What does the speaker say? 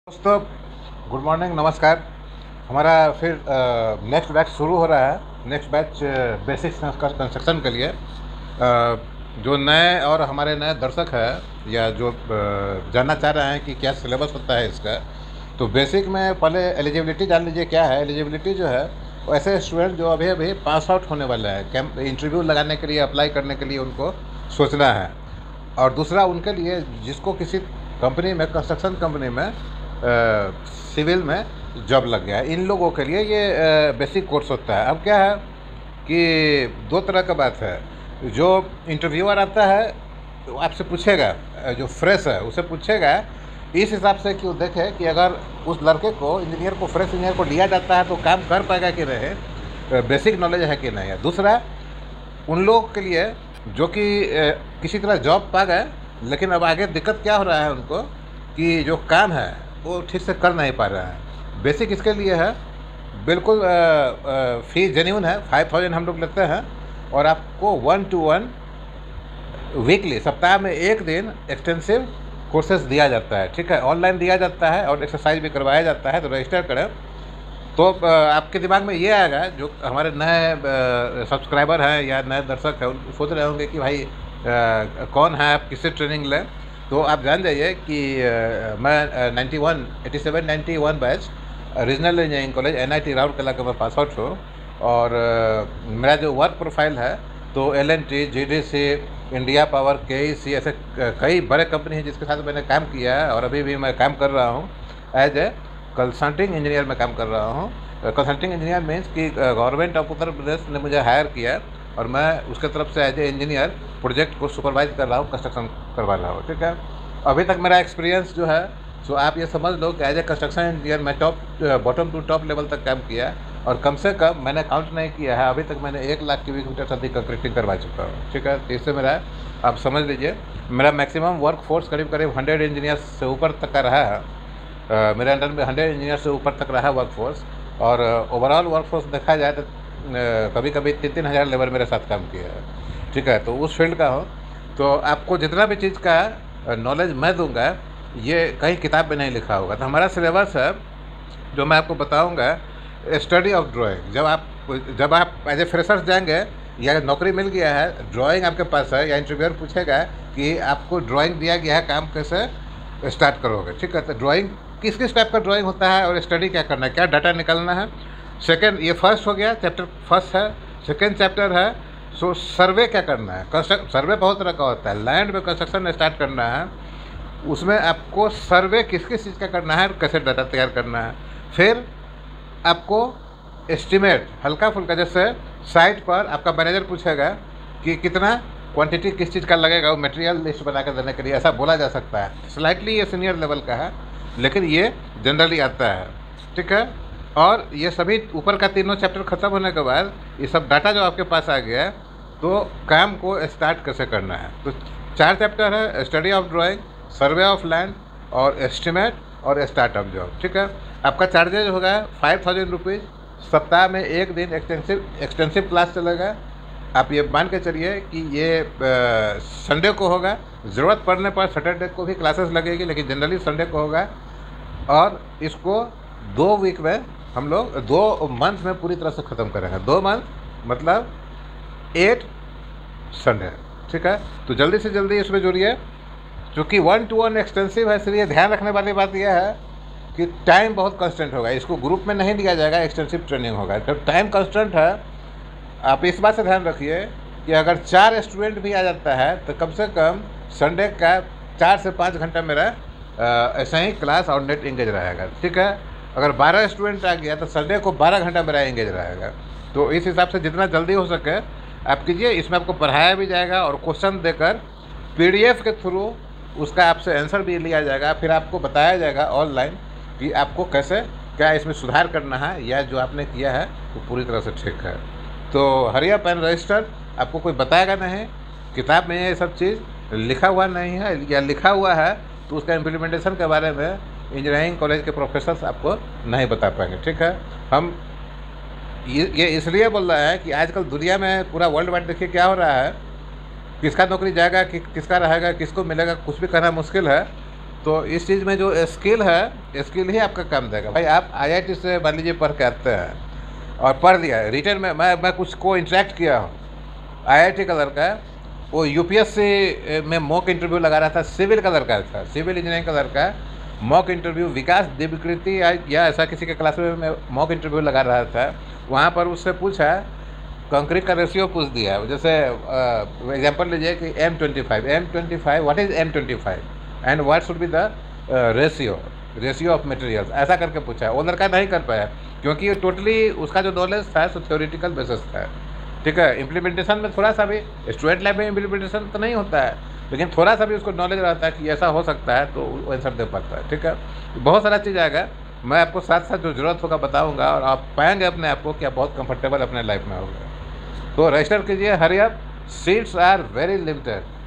दोस्तों, good morning, नमस्कार। हमारा फिर नेक्स्ट बैच शुरू हो रहा है। नेक्स्ट बैच बेसिक कंस्ट्रक्शन के लिए जो नए और हमारे नए दर्शक है या जो जानना चाह रहे हैं कि क्या सिलेबस होता है इसका, तो बेसिक में पहले एलिजिबिलिटी जान लीजिए क्या है। एलिजिबिलिटी जो है वो ऐसे स्टूडेंट जो अभी अभी पास आउट होने वाले हैं, कैंप इंटरव्यू लगाने के लिए, अप्लाई करने के लिए उनको सोचना है। और दूसरा उनके लिए जिसको किसी कंपनी में, कंस्ट्रक्शन कंपनी में, सिविल में जॉब लग गया है, इन लोगों के लिए ये बेसिक कोर्स होता है। अब क्या है कि दो तरह का बात है। जो इंटरव्यूअर आता है तो आपसे पूछेगा, जो फ्रेश है उसे पूछेगा इस हिसाब से कि वो देखे कि अगर उस लड़के को, इंजीनियर को, फ्रेश इंजीनियर को लिया जाता है तो काम कर पाएगा कि नहीं, बेसिक नॉलेज है कि नहीं है। दूसरा उन लोगों के लिए जो कि किसी तरह जॉब पा गए, लेकिन अब आगे दिक्कत क्या हो रहा है उनको कि जो काम है वो ठीक से कर नहीं पा रहा है। बेसिक इसके लिए है, बिल्कुल फीस जेन्युइन है, 5000 हम लोग लेते हैं। और आपको 1 to 1 वीकली, सप्ताह में एक दिन एक्सटेंसिव कोर्सेज दिया जाता है। ठीक है, ऑनलाइन दिया जाता है और एक्सरसाइज भी करवाया जाता है। तो रजिस्टर करें तो आपके दिमाग में ये आएगा, जो हमारे नए सब्सक्राइबर हैं या नए दर्शक हैं, उनको सोच रहे होंगे कि भाई कौन है, आप किससे ट्रेनिंग लें। तो आप जान जाइए कि मैं 87-91 batch regional engineering college NIT Rourkela का मैं पास आउट हूँ। और मेरा जो वर्क प्रोफाइल है तो L&T, GDC, India power, KEC, ऐसे कई बड़े कंपनी हैं जिसके साथ मैंने काम किया है और अभी भी मैं काम कर रहा हूँ। एज ए कंसल्टिंग इंजीनियर में काम कर रहा हूँ। कंसल्टिंग इंजीनियर मीन्स कि गवर्नमेंट ऑफ उत्तर प्रदेश ने मुझे हायर किया और मैं उसके तरफ से एज ए इंजीनियर प्रोजेक्ट को सुपरवाइज कर रहा हूँ, कंस्ट्रक्शन करवा रहा हूँ। ठीक है, अभी तक मेरा एक्सपीरियंस जो है सो आप ये समझ लो कि एज ए कंस्ट्रक्शन इंजीनियर मैं बॉटम टू टॉप लेवल तक काम किया और कम से कम मैंने काउंट नहीं किया है, अभी तक मैंने 1 लाख क्यूबिक मीटर से अधिक कंक्रीटिंग करवा चुका हूँ। ठीक है, तो इससे मेरा आप समझ लीजिए मेरा मैक्सिमम वर्क फोर्स करीब 100 इंजीनियर्स से ऊपर तक का रहा है। मेरे अंडर में 100 इंजीनियर से ऊपर तक रहा वर्क फोर्स। और ओवरऑल वर्क फोर्स देखा जाए तो कभी कभी 3-3 हज़ार लेबर मेरे साथ काम किया है। ठीक है, तो उस फील्ड का हो तो आपको जितना भी चीज़ का नॉलेज मैं दूंगा ये कहीं किताब में नहीं लिखा होगा। तो हमारा सिलेबस है जो मैं आपको बताऊंगा, स्टडी ऑफ ड्राइंग। जब आप एज ए फ्रेशर्स जाएंगे या नौकरी मिल गया है, ड्राइंग आपके पास है, या इंटरव्यूअर पूछेगा कि आपको ड्राइंग दिया गया है, काम कैसे स्टार्ट करोगे। ठीक है, तो ड्राइंग किस किस टाइप का ड्राइंग होता है और स्टडी क्या करना है, क्या डाटा निकालना है। सेकेंड, ये फर्स्ट हो गया, चैप्टर फर्स्ट है। सेकेंड चैप्टर है सो सर्वे क्या करना है। सर्वे बहुत तरह का होता है। लैंड में कंस्ट्रक्शन स्टार्ट करना है, उसमें आपको सर्वे किस किस चीज़ का करना है, कैसे डाटा तैयार करना है। फिर आपको एस्टिमेट हल्का फुल्का, जैसे साइट पर आपका मैनेजर पूछेगा कि कितना क्वांटिटी किस चीज़ का लगेगा, वो मटेरियल लिस्ट बना कर देने के लिए, ऐसा बोला जा सकता है। स्लाइटली ये सीनियर लेवल का है लेकिन ये जनरली आता है। ठीक है, और ये सभी ऊपर का तीनों चैप्टर ख़त्म होने के बाद ये सब डाटा जो आपके पास आ गया है तो काम को स्टार्ट कैसे करना है। तो 4 चैप्टर है, study of drawing, survey of land और एस्टिमेट और स्टार्टअप जॉब। ठीक है, आपका चार्जेज होगा 5000 रुपीज़। सप्ताह में एक दिन एक्सटेंसिव क्लास चलेगा। आप ये मान के चलिए कि ये संडे को होगा, ज़रूरत पड़ने पर सैटरडे को भी क्लासेस लगेगी, लेकिन जनरली संडे को होगा। और इसको 2 वीक में हम लोग 2 मंथ में पूरी तरह से ख़त्म करेंगे। 2 मंथ मतलब 8 संडे। ठीक है, तो जल्दी से जल्दी इसमें जुड़िए। चूँकि 1 to 1 एक्सटेंसिव है, इसलिए ध्यान रखने वाली बात यह है कि टाइम बहुत कंस्टेंट होगा। इसको ग्रुप में नहीं दिया जाएगा, एक्सटेंसिव ट्रेनिंग होगा। जब टाइम कंस्टेंट है, आप इस बात से ध्यान रखिए कि अगर 4 स्टूडेंट भी आ जाता है तो कम से कम संडे का 4 से 5 घंटा मेरा ऐसा ही क्लास और नेट इंगेज रहेगा। ठीक है, अगर 12 स्टूडेंट आ गया तो संडे को 12 घंटा मेरा इंगेज रहेगा। तो इस हिसाब से जितना जल्दी हो सके आप कीजिए। इसमें आपको पढ़ाया भी जाएगा और क्वेश्चन देकर PDF के थ्रू उसका आपसे आंसर भी लिया जाएगा। फिर आपको बताया जाएगा ऑनलाइन कि आपको कैसे क्या इसमें सुधार करना है, या जो आपने किया है वो पूरी तरह से ठीक है। तो हरी अप एंड रजिस्टर, आपको कोई बताएगा नहीं, किताब में ये सब चीज़ लिखा हुआ नहीं है, या लिखा हुआ है तो उसका इम्प्लीमेंटेशन के बारे में इंजीनियरिंग कॉलेज के प्रोफेसर्स आपको नहीं बता पाएंगे। ठीक है, हम ये इसलिए बोल रहे हैं कि आजकल दुनिया में पूरा वर्ल्ड वाइड देखिए क्या हो रहा है, किसका नौकरी जाएगा, किसका रहेगा, किसको मिलेगा, कुछ भी कहना मुश्किल है। तो तो इस चीज़ में जो स्किल है, स्किल ही आपका काम देगा। भाई आप IIT से मान लीजिए पढ़ के आते हैं और पढ़ लिया रिटर्न में, मैं कुछ को इंटरेक्ट किया हूँ, IIT का लड़का है, वो UPSC में मॉक इंटरव्यू लगा रहा था, सिविल का लड़का था, सिविल इंजीनियरिंग का लड़का है, मॉक इंटरव्यू विकास दिव्यकृति या ऐसा किसी के क्लास में मॉक इंटरव्यू लगा रहा था। वहाँ पर उससे पूछा, कंक्रीट का रेशियो पूछ दिया, जैसे एग्जांपल लीजिए कि M25 what is M25 and what should be the ratio of materials, ऐसा करके पूछा है। वो लड़का नहीं कर पाया क्योंकि टोटली उसका जो नॉलेज था सो थ्योरेटिकल बेसिस था, ठीक है। इम्प्लीमेंटेशन में थोड़ा सा भी, स्टूडेंट लाइफ में इम्प्लीमेंटेशन तो नहीं होता है, लेकिन थोड़ा सा भी उसको नॉलेज रहता है कि ऐसा हो सकता है, तो वो आंसर दे पाता है, ठीक है। बहुत सारा चीज़ आएगा, मैं आपको साथ साथ जो ज़रूरत होगा बताऊंगा, और आप पाएंगे अपने आप को कि आप बहुत कंफर्टेबल अपने लाइफ में होगा। तो रजिस्टर कीजिए, hurry up, seats are very limited.